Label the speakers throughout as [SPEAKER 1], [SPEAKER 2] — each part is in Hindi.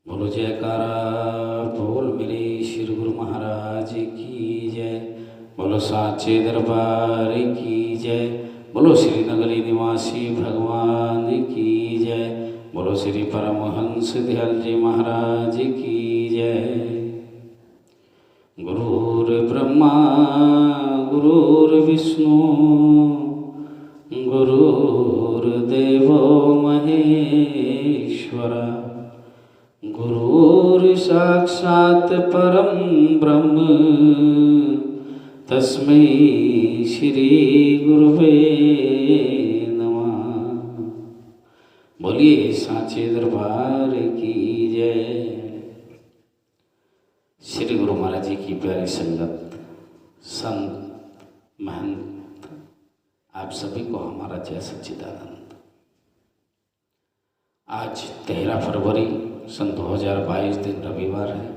[SPEAKER 1] बोलो जयकारा बोल मेरे श्री गुरु महाराज की जय। बोलो साचे दरबार की जय। बोलो श्री नगरी निवासी भगवान की जय। बोलो श्री परमहंस दयाल जी महाराज की जय। गुरुर्ब्रह्मा गुरुर्विष्णु गुरुर्देवो महेश्वरा गुरुर्साक्षात् परम ब्रह्म तस्मै श्री गुरुवे नमः। बोलिए साचे दरबार की जय। श्री गुरु महाराज जी की प्यारी संगत, संत महंत, आप सभी को हमारा जय सच्चिदानंद। आज 13 फरवरी सन 2022 दिन रविवार है।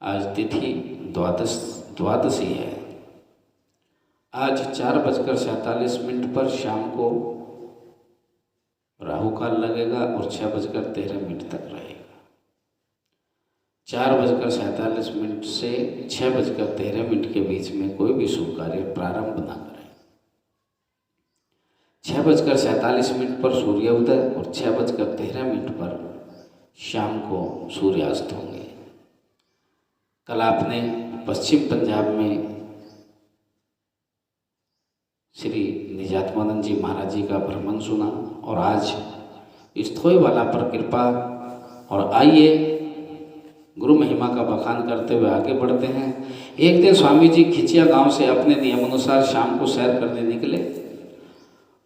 [SPEAKER 1] आज तिथि द्वादशी है। आज 4:47 पर शाम को राहु काल लगेगा और 6:13 तक रहेगा। 4:47 से 6:13 के बीच में कोई भी शुभ कार्य प्रारंभ ना करें। 6:47 पर सूर्योदय और 6:13 पर शाम को सूर्यास्त होंगे। कल आपने पश्चिम पंजाब में श्री निजात्मानंद जी महाराज जी का भ्रमण सुना और आज स्थोईवाला पर कृपा। और आइए गुरु महिमा का बखान करते हुए आगे बढ़ते हैं। एक दिन स्वामी जी खिचिया गांव से अपने नियम अनुसार शाम को सैर करने निकले।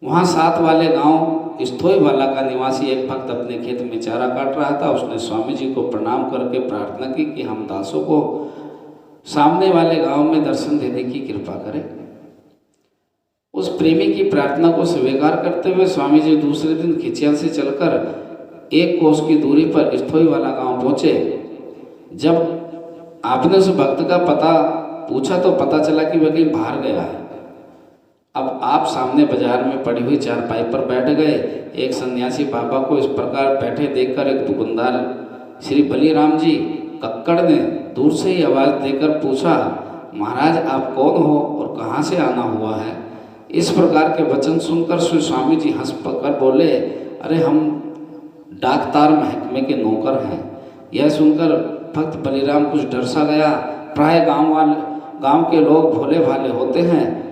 [SPEAKER 1] वहाँ साथ वाले गांव स्थोईवाला का निवासी एक भक्त अपने खेत में चारा काट रहा था। उसने स्वामी जी को प्रणाम करके प्रार्थना की कि हम दासों को सामने वाले गांव में दर्शन देने की कृपा करें। उस प्रेमी की प्रार्थना को स्वीकार करते हुए स्वामी जी दूसरे दिन खिचिया से चलकर 1 कोस की दूरी पर स्थोईवाला गांव पहुंचे। जब आपने उस भक्त का पता पूछा तो पता चला कि वह कहीं बाहर गया है। अब आप सामने बाजार में पड़ी हुई चारपाई पर बैठ गए। एक सन्यासी बाबा को इस प्रकार बैठे देखकर एक दुकानदार श्री बलीराम जी कक्कड़ ने दूर से ही आवाज़ देकर पूछा, महाराज आप कौन हो और कहाँ से आना हुआ है? इस प्रकार के वचन सुनकर श्री स्वामी जी हंस पकड़ बोले, अरे हम डाकतार महकमे के नौकर हैं। यह सुनकर भक्त बलीराम कुछ डर सा गया। प्राय गांव के लोग भोले भाले होते हैं।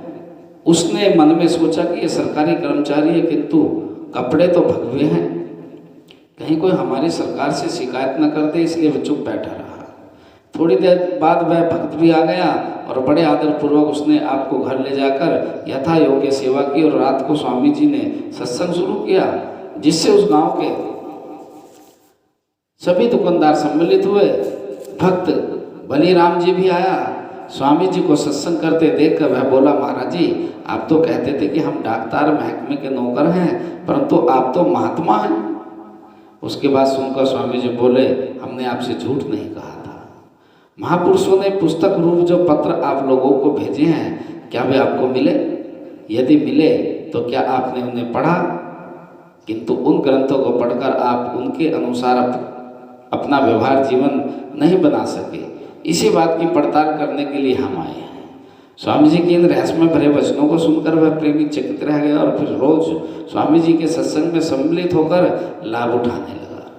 [SPEAKER 1] उसने मन में सोचा कि ये सरकारी कर्मचारी है किंतु कपड़े तो भगवे हैं, कहीं कोई हमारी सरकार से शिकायत न कर दे, इसलिए वह चुप बैठा रहा। थोड़ी देर बाद वह भक्त भी आ गया और बड़े आदरपूर्वक उसने आपको घर ले जाकर यथा योग्य सेवा की और रात को स्वामी जी ने सत्संग शुरू किया, जिससे उस गांव के सभी दुकानदार सम्मिलित हुए। भक्त बलीराम जी भी आया। स्वामी जी को सत्संग करते देखकर वह बोला, महाराज जी आप तो कहते थे कि हम डाकतार महकमे के नौकर हैं, परंतु आप तो महात्मा हैं। उसके बाद सुनकर स्वामी जी बोले, हमने आपसे झूठ नहीं कहा था। महापुरुषों ने पुस्तक रूप जो पत्र आप लोगों को भेजे हैं, क्या वे आपको मिले? यदि मिले तो क्या आपने उन्हें पढ़ा? किंतु उन ग्रंथों को पढ़कर आप उनके अनुसार अपना व्यवहार जीवन नहीं बना सके। इसी बात की पड़ताल करने के लिए हम आए हैं। स्वामी जी के इन रहस्यमय भरे वचनों को सुनकर वह प्रेमी चकित रह गया और फिर रोज स्वामी जी के सत्संग में सम्मिलित होकर लाभ उठाने लगा।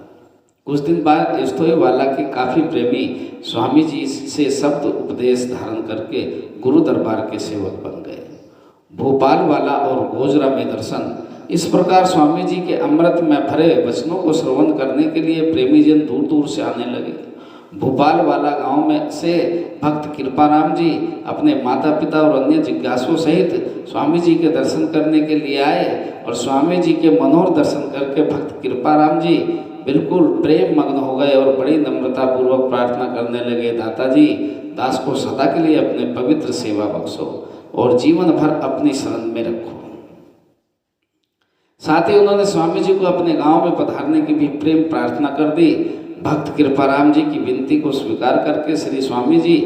[SPEAKER 1] कुछ दिन बाद स्थोईवाला के काफ़ी प्रेमी स्वामी जी से शब्द उपदेश धारण करके गुरु दरबार के सेवक बन गए। भोपाल वाला और गोजरा में दर्शन। इस प्रकार स्वामी जी के अमृत में भरे वचनों को श्रवण करने के लिए प्रेमी जन दूर दूर से आने लगे। भोपाल वाला गांव में से भक्त कृपाराम जी अपने माता पिता और अन्य जिज्ञासुओं सहित स्वामी जी के दर्शन करने के लिए आए और स्वामी जी के मनोहर दर्शन करके भक्त कृपाराम जी बिल्कुल प्रेम मग्न हो गए और बड़ी नम्रता पूर्वक प्रार्थना करने लगे, दाता जी दास को सदा के लिए अपने पवित्र सेवा बख्शो और जीवन भर अपनी शरण में रखो। साथ ही उन्होंने स्वामी जी को अपने गांव में पधारने की भी प्रेम प्रार्थना कर दी। भक्त कृपाराम जी की विनती को स्वीकार करके श्री स्वामी जी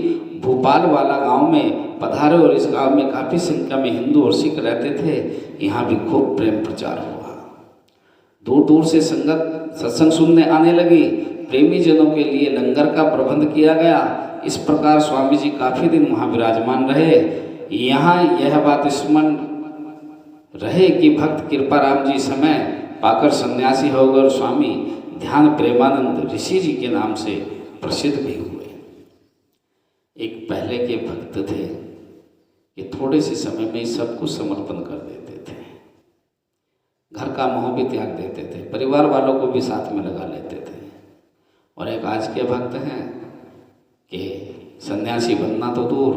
[SPEAKER 1] भोपाल वाला गांव में पधारे और इस गांव में काफ़ी संख्या में हिंदू और सिख रहते थे। यहाँ भी खूब प्रेम प्रचार हुआ। दूर दूर से संगत सत्संग सुनने आने लगी। प्रेमी जनों के लिए लंगर का प्रबंध किया गया। इस प्रकार स्वामी जी काफ़ी दिन वहाँ विराजमान रहे। यहाँ यह बात स्मरण रहे कि भक्त कृपाराम जी समय पाकर सन्यासी हो गए और स्वामी ध्यान प्रेमानंद ऋषि जी के नाम से प्रसिद्ध भी हुए। एक पहले के भक्त थे कि थोड़े से समय में सब कुछ समर्पण कर देते थे, घर का मोह भी त्याग देते थे, परिवार वालों को भी साथ में लगा लेते थे। और एक आज के भक्त हैं कि सन्यासी बनना तो दूर,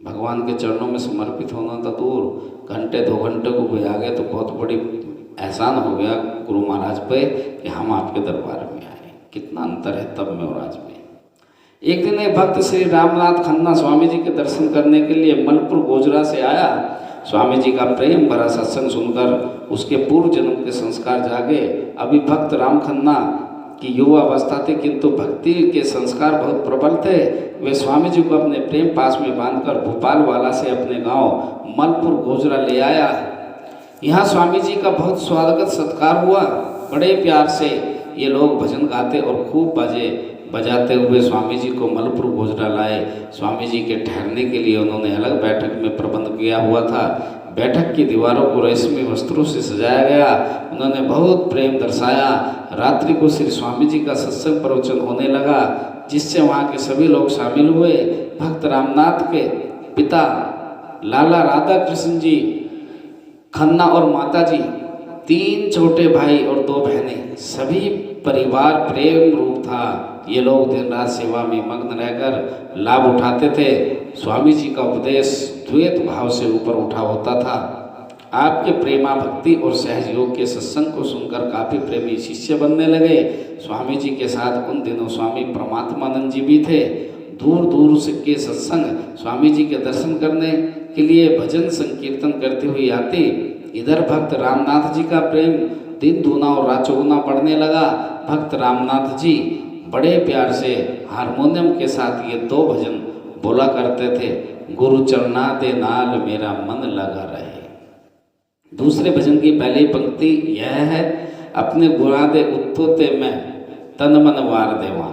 [SPEAKER 1] भगवान के चरणों में समर्पित होना तो दूर, घंटे 2 घंटे को भी आ गए तो बहुत बड़ी एहसान हो गया गुरु महाराज पे कि हम आपके दरबार में आए। कितना अंतर है तब में और आज में। एक दिन एक भक्त श्री रामनाथ खन्ना स्वामी जी के दर्शन करने के लिए मलपुर गोजरा से आया। स्वामी जी का प्रेम भरा सत्संग सुनकर उसके पूर्व जन्म के संस्कार जागे। अभी भक्त राम खन्ना की युवा अवस्था थी, किंतु भक्ति के संस्कार बहुत प्रबल थे। वे स्वामी जी को अपने प्रेम पास में बांधकर भोपाल वाला से अपने गांव मलपुर गोजरा ले आया। यहाँ स्वामी जी का बहुत स्वागत सत्कार हुआ। बड़े प्यार से ये लोग भजन गाते और खूब बाजे बजाते हुए स्वामी जी को मलपुर गोजरा लाए। स्वामी जी के ठहरने के लिए उन्होंने अलग बैठक में प्रबंध किया हुआ था। बैठक की दीवारों को रेशमी वस्त्रों से सजाया गया। उन्होंने बहुत प्रेम दर्शाया। रात्रि को श्री स्वामी जी का सत्संग प्रवचन होने लगा, जिससे वहाँ के सभी लोग शामिल हुए। भक्त रामनाथ के पिता लाला राधा कृष्ण जी खन्ना और माता जी, 3 छोटे भाई और 2 बहनें, सभी परिवार प्रेम रूप था। ये लोग दिन रात सेवा में मग्न रहकर लाभ उठाते थे। स्वामी जी का उपदेश द्वैत भाव से ऊपर उठा होता था। आपके प्रेमा भक्ति और सहयोग के सत्संग को सुनकर काफ़ी प्रेमी शिष्य बनने लगे। स्वामी जी के साथ उन दिनों स्वामी परमात्मानंद जी भी थे। दूर दूर से के सत्संग स्वामी जी के दर्शन करने के लिए भजन संकीर्तन करते हुए आते। इधर भक्त रामनाथ जी का प्रेम दिन दूना और रात चौगुना बढ़ने लगा। भक्त रामनाथ जी बड़े प्यार से हारमोनियम के साथ ये 2 भजन बोला करते थे। गुरु चरणा दे नाल मेरा मन लगा रहे। दूसरे भजन की पहली पंक्ति यह है, अपने गुणा दे उत्तोते में तन मन वार देवा।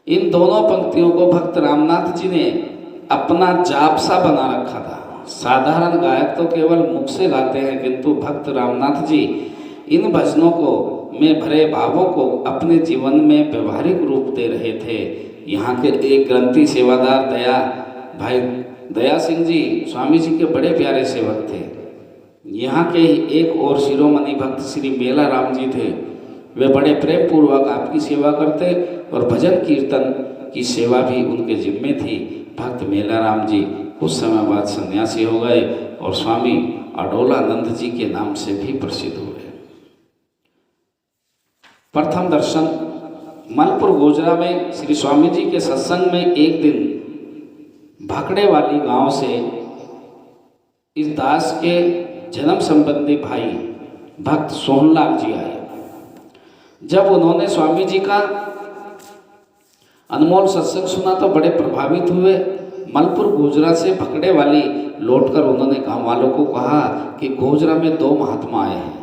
[SPEAKER 1] इन दोनों पंक्तियों को भक्त रामनाथ जी ने अपना जाप सा बना रखा था। साधारण गायक तो केवल मुख से गाते हैं, किंतु भक्त रामनाथ जी इन भजनों को में भरे भावों को अपने जीवन में व्यवहारिक रूप दे रहे थे। यहाँ के एक ग्रंथी सेवादार भाई दया सिंह जी स्वामी जी के बड़े प्यारे सेवक थे। यहाँ के ही एक और शिरोमणि भक्त श्री मेला राम जी थे। वे बड़े प्रेम पूर्वक आपकी सेवा करते और भजन कीर्तन की सेवा भी उनके जिम्मे थी। भक्त मेला राम जी कुछ समय बाद सन्यासी हो गए और स्वामी अडोलानंद जी के नाम से भी प्रसिद्ध हुए। प्रथम दर्शन मलपुर गोजरा में श्री स्वामी जी के सत्संग में एक दिन भाकड़े वाली गांव से इस दास के जन्म संबंधी भाई भक्त सोहनलाल जी आए। जब उन्होंने स्वामी जी का अनमोल सत्संग सुना तो बड़े प्रभावित हुए। मलपुर गोजरा से भकड़े वाली लौटकर उन्होंने गांव वालों को कहा कि गोजरा में 2 महात्मा आए हैं।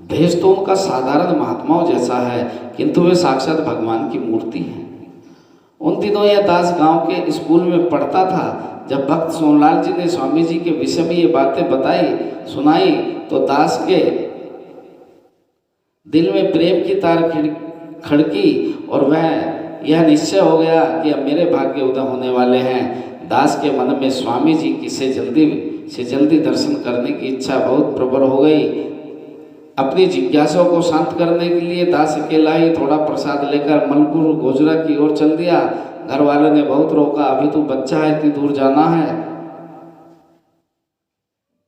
[SPEAKER 1] भेष तो उनका साधारण महात्माओं जैसा है, किंतु वे साक्षात भगवान की मूर्ति हैं। उन दिनों यह दास गांव के स्कूल में पढ़ता था। जब भक्त सोहनलाल जी ने स्वामी जी के विषय में ये बातें सुनाई तो दास के दिल में प्रेम की तार खड़की और वह यह निश्चय हो गया कि अब मेरे भाग्य उदय होने वाले हैं। दास के मन में स्वामी जी की से जल्दी दर्शन करने की इच्छा बहुत प्रबल हो गई। अपनी जिज्ञासाओं को शांत करने के लिए दास अकेला ही थोड़ा प्रसाद लेकर मलपुर गोजरा की ओर चल दिया। घर वालों ने बहुत रोका, अभी तो बच्चा है, इतनी दूर जाना है,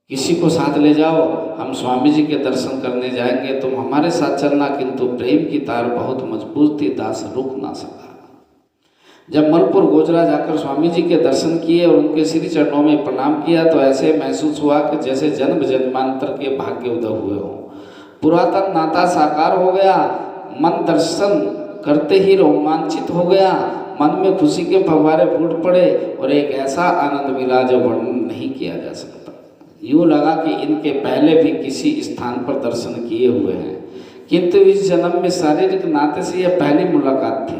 [SPEAKER 1] किसी को साथ ले जाओ, हम स्वामी जी के दर्शन करने जाएंगे, तुम हमारे साथ चलना। किंतु प्रेम की तार बहुत मजबूत थी, दास रुक ना सका। जब मलपुर गोजरा जाकर स्वामी जी के दर्शन किए और उनके श्री चरणों में प्रणाम किया तो ऐसे महसूस हुआ कि जैसे जन्म जन्मांतर के भाग्य उदय हुए हों। पुरातन नाता साकार हो गया। मन दर्शन करते ही रोमांचित हो गया। मन में खुशी के फव्वारे फूट पड़े और एक ऐसा आनंद मिला जो वर्णन नहीं किया जा सकता। यूँ लगा कि इनके पहले भी किसी स्थान पर दर्शन किए हुए हैं। किंतु इस जन्म में शारीरिक नाते से यह पहली मुलाकात थी।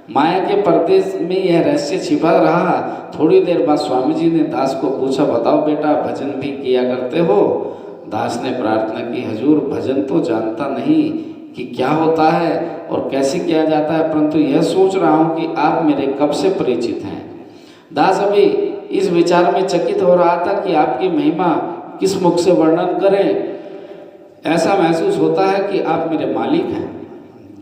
[SPEAKER 1] माया के पर्दे में यह रहस्य छिपा रहा। थोड़ी देर बाद स्वामी जी ने दास को पूछा, बताओ बेटा, भजन भी किया करते हो? दास ने प्रार्थना की, हजूर भजन तो जानता नहीं कि क्या होता है और कैसे किया जाता है, परंतु यह सोच रहा हूँ कि आप मेरे कब से परिचित हैं। दास अभी इस विचार में चकित हो रहा था कि आपकी महिमा किस मुख से वर्णन करें। ऐसा महसूस होता है कि आप मेरे मालिक हैं।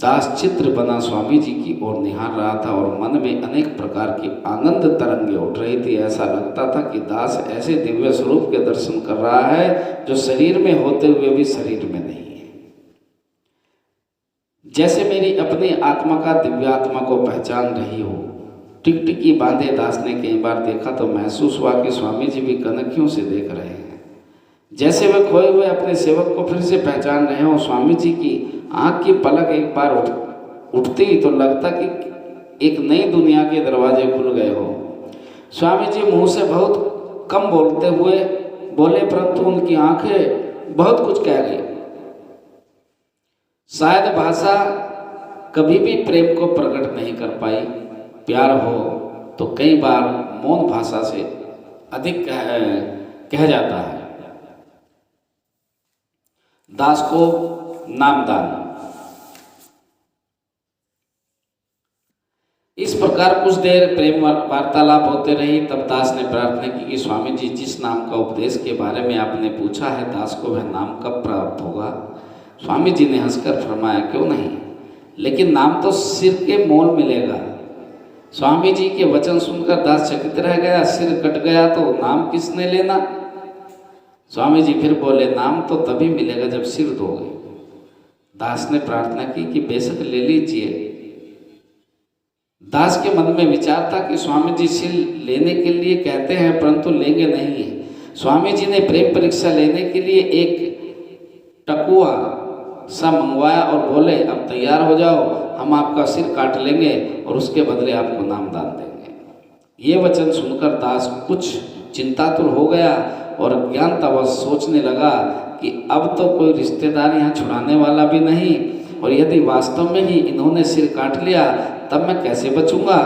[SPEAKER 1] दास चित्र बना स्वामी जी की ओर निहार रहा था और मन में अनेक प्रकार की आनंद तरंगे उठ रही थी। ऐसा लगता था कि दास ऐसे दिव्य स्वरूप के दर्शन कर रहा है जो शरीर में होते हुए भी शरीर में नहीं है। जैसे मेरी अपनी आत्मा का दिव्यात्मा को पहचान रही हो। टिकटिकी बांधे दास ने कई बार देखा तो महसूस हुआ कि स्वामी जी भी कनखियों से देख रहे हैं, जैसे वे खोए हुए अपने सेवक को फिर से पहचान रहे हो। स्वामी जी की आंख की पलक एक बार उठती तो लगता कि एक नई दुनिया के दरवाजे खुल गए हो। स्वामी जी मुंह से बहुत कम बोलते हुए बोले, परंतु उनकी आंखें बहुत कुछ कह गई। शायद भाषा कभी भी प्रेम को प्रकट नहीं कर पाई। प्यार हो तो कई बार मौन भाषा से अधिक कह जाता है। दास को नामदान। इस प्रकार कुछ देर प्रेम वार्तालाप होते रही। तब दास ने प्रार्थना की कि स्वामी जी, जिस नाम का उपदेश के बारे में आपने पूछा है, दास को वह नाम कब प्राप्त होगा? स्वामी जी ने हंसकर फरमाया, क्यों नहीं, लेकिन नाम तो सिर के मोल मिलेगा। स्वामी जी के वचन सुनकर दास चकित रह गया। सिर कट गया तो नाम किसने लेना? स्वामी जी फिर बोले, नाम तो तभी मिलेगा जब सिर दोगे। दास ने प्रार्थना की कि बेशक ले लीजिए। दास के मन में विचार था कि स्वामी जी सिर लेने के लिए कहते हैं, परंतु लेंगे नहीं है। स्वामी जी ने प्रेम परीक्षा लेने के लिए एक टकुआ सा मंगवाया और बोले, अब तैयार हो जाओ, हम आपका सिर काट लेंगे और उसके बदले आपको नामदान देंगे। ये वचन सुनकर दास कुछ चिंतातुर हो गया और ज्ञानतावश सोचने लगा कि अब तो कोई रिश्तेदार यहाँ छुड़ाने वाला भी नहीं, और यदि वास्तव में ही इन्होंने सिर काट लिया तब मैं कैसे बचूंगा।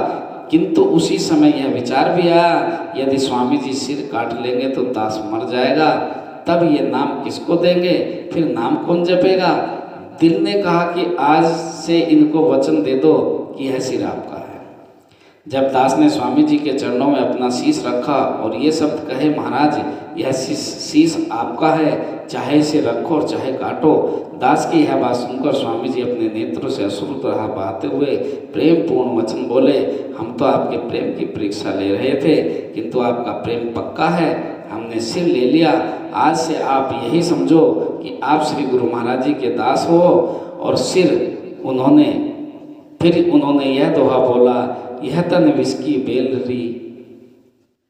[SPEAKER 1] किंतु उसी समय यह विचार भी आया, यदि स्वामी जी सिर काट लेंगे तो दास मर जाएगा, तब ये नाम किसको देंगे, फिर नाम कौन जपेगा। दिल ने कहा कि आज से इनको वचन दे दो कि यह सिर आपका है। जब दास ने स्वामी जी के चरणों में अपना शीश रखा और ये शब्द कहे, महाराज यह शीश आपका है, चाहे इसे रखो और चाहे काटो। दास की यह बात सुनकर स्वामी जी अपने नेत्रों से अश्रु तरह बहाते हुए प्रेम पूर्ण वचन बोले, हम तो आपके प्रेम की परीक्षा ले रहे थे, किंतु आपका प्रेम पक्का है, हमने सिर ले लिया। आज से आप यही समझो कि आप श्री गुरु महाराज जी के दास हो। और फिर उन्होंने यह दोहा बोला, यह तन विस्की बेलरी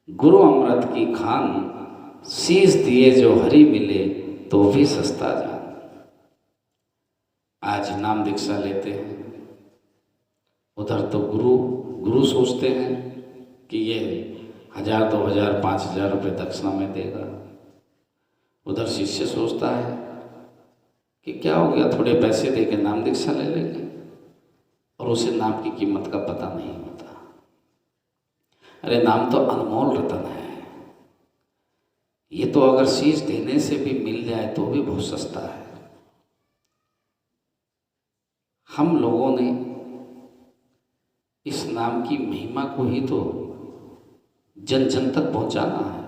[SPEAKER 1] गुरु अमृत की खान, शीश दिए जो हरि मिले तो भी सस्ता जान। आज नाम दीक्षा लेते हैं, उधर तो गुरु सोचते हैं कि ये 1000, 2000, 5000 रुपये दक्षिणा में देगा। उधर शिष्य सोचता है कि क्या हो गया, थोड़े पैसे दे के नाम दीक्षा ले लेंगे, और उसे नाम की कीमत का पता नहीं होता। अरे नाम तो अनमोल रतन है, ये तो अगर शीश देने से भी मिल जाए तो भी बहुत सस्ता है। हम लोगों ने इस नाम की महिमा को ही तो जन जन तक पहुंचाना है।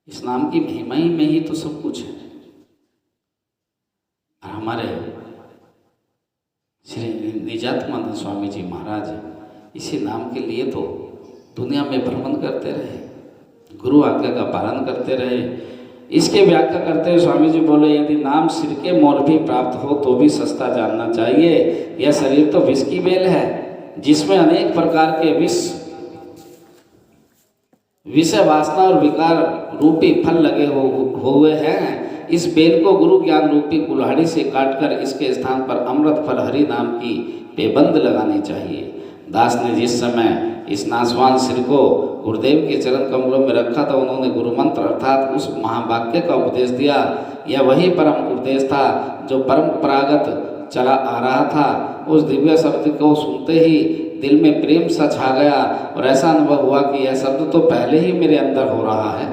[SPEAKER 1] इस नाम की महिमा ही में ही तो सब कुछ है। और हमारे श्री निजात्मानंद स्वामी जी महाराज इसी नाम के लिए तो दुनिया में भ्रमण करते रहे, गुरु आज्ञा का पालन करते रहे। इसके व्याख्या करते हुए स्वामी जी बोले, यदि नाम सिर के मोल भी प्राप्त हो तो भी सस्ता जानना चाहिए। यह शरीर तो विष की बेल है, जिसमें अनेक प्रकार के विषय वासना और विकार रूपी फल लगे हुए हैं। इस बेल को गुरु ज्ञान रूपी कुल्हाड़ी से काटकर इसके स्थान पर अमृत फल हरि नाम की पेबंद लगानी चाहिए। दास ने जिस समय इस नासवान सिर को गुरुदेव के चरण कमलों में रखा था, उन्होंने गुरु मंत्र अर्थात उस महावाक्य का उपदेश दिया, यह वही परम उपदेश था जो परंपरागत चला आ रहा था। उस दिव्य शब्द को सुनते ही दिल में प्रेम सा छा गया और ऐसा अनुभव हुआ कि यह शब्द तो पहले ही मेरे अंदर हो रहा है।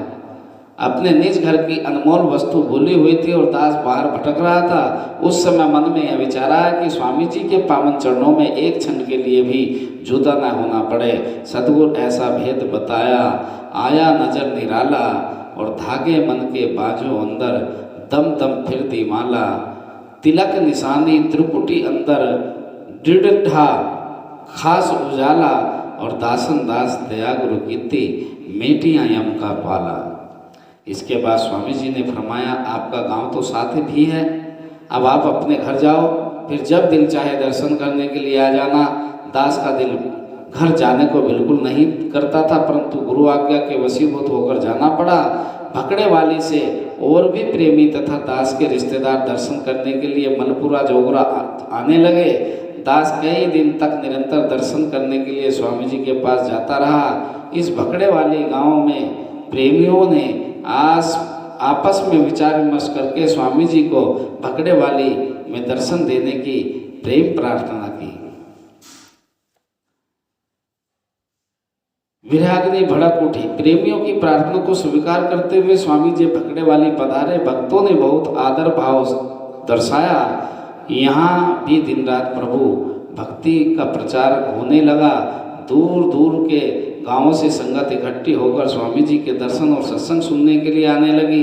[SPEAKER 1] अपने निज घर की अनमोल वस्तु भूली हुई थी और दास बाहर भटक रहा था। उस समय मन में यह विचार आया कि स्वामी जी के पावन चरणों में एक क्षण के लिए भी जुदा न होना पड़े। सतगुरु ऐसा भेद बताया, आया नजर निराला और धागे मन के बाजो अंदर, दम दम फिर दी माला, तिलक निशानी त्रिपुटी अंदर, दृढ़ खास उजाला और दासन दास दया गुरु कीर्ति, मेटियाँ यम का पाला। इसके बाद स्वामी जी ने फरमाया, आपका गांव तो साथ भी है, अब आप अपने घर जाओ, फिर जब दिल चाहे दर्शन करने के लिए आ जाना। दास का दिल घर जाने को बिल्कुल नहीं करता था, परंतु गुरु आज्ञा के वशीभूत होकर जाना पड़ा। भकड़े वाली से और भी प्रेमी तथा दास के रिश्तेदार दर्शन करने के लिए मनपुरा जोगरा आने लगे। दास कई दिन तक निरंतर दर्शन करने के लिए स्वामी जी के पास जाता रहा। इस भकड़े वाले गांव में प्रेमियों ने आपस में विचार विमर्श करके स्वामी जी को भकड़े वाली में दर्शन देने की प्रेम प्रार्थना की। विराग्नि भड़क उठी। प्रेमियों की प्रार्थना को स्वीकार करते हुए स्वामी जी भकड़े वाली पधारे। भक्तों ने बहुत आदर भाव दर्शाया। यहाँ भी दिन रात प्रभु भक्ति का प्रचार होने लगा। दूर दूर के गांवों से संगत इकट्ठी होकर स्वामी जी के दर्शन और सत्संग सुनने के लिए आने लगी।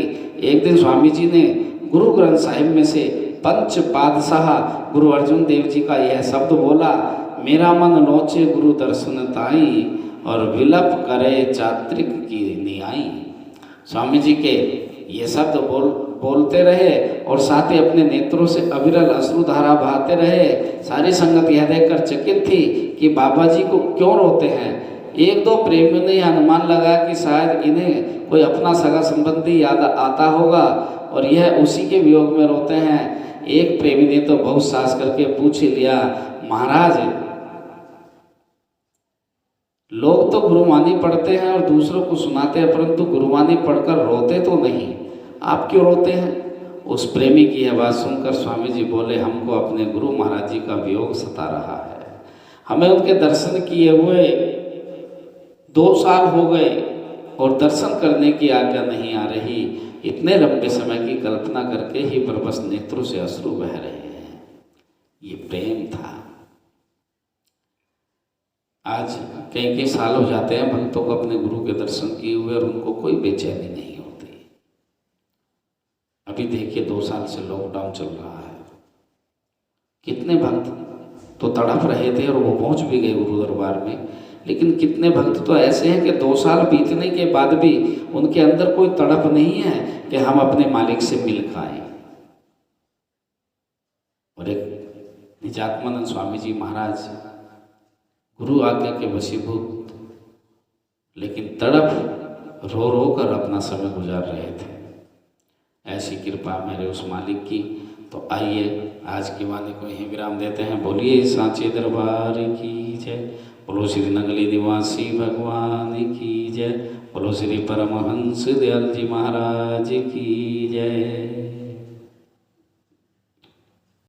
[SPEAKER 1] एक दिन स्वामी जी ने गुरु ग्रंथ साहिब में से पंच पातशाह गुरु अर्जुन देव जी का यह शब्द बोला, मेरा मन लोचे गुरु दर्शन ताई और विलप करे चात्रिक की नियाई। स्वामी जी के ये शब्द बोलते रहे और साथ ही अपने नेत्रों से अविरल अश्रुधारा बहाते रहे। सारी संगत यह देखकर चकित थी कि बाबा जी को क्यों रोते हैं। एक दो प्रेमियों ने अनुमान लगाया कि शायद इन्हें कोई अपना सगा संबंधी याद आता होगा और यह उसी के वियोग में रोते हैं। एक प्रेमी ने तो बहुत साहस करके पूछ ही लिया, महाराज लोग तो गुरुवाणी पढ़ते हैं और दूसरों को सुनाते हैं, परंतु गुरुवाणी पढ़कर रोते तो नहीं, आप क्यों रोते हैं? उस प्रेमी की यह बात सुनकर स्वामी जी बोले, हमको अपने गुरु महाराज जी का वियोग सता रहा है। हमें उनके दर्शन किए हुए 2 साल हो गए और दर्शन करने की आज्ञा नहीं आ रही। इतने लंबे समय की कल्पना करके ही बरबस नेत्रों से अश्रु बह रहे हैं। ये प्रेम था। आज कई साल हो जाते हैं भक्तों को अपने गुरु के दर्शन किए हुए और उनको कोई बेचैनी नहीं होती। अभी देखिए 2 साल से लॉकडाउन चल रहा है। कितने भक्त तो तड़प रहे थे और वो पहुंच भी गए गुरु दरबार में, लेकिन कितने भक्त तो ऐसे हैं कि 2 साल बीतने के बाद भी उनके अंदर कोई तड़प नहीं है कि हम अपने मालिक से मिल पाए। और एक निजात्मानंद स्वामी जी महाराज गुरु आज्ञा के वशीभूत, लेकिन तड़प रो रो कर अपना समय गुजार रहे थे। ऐसी कृपा मेरे उस मालिक की। तो आइए आज की वाणी को यहीं विराम देते हैं। बोलिए सांचे दरबार की जय। बोलो श्री नगली निवासी भगवान की जय। बोलो श्री परमहंस दयाल जी महाराज की जय।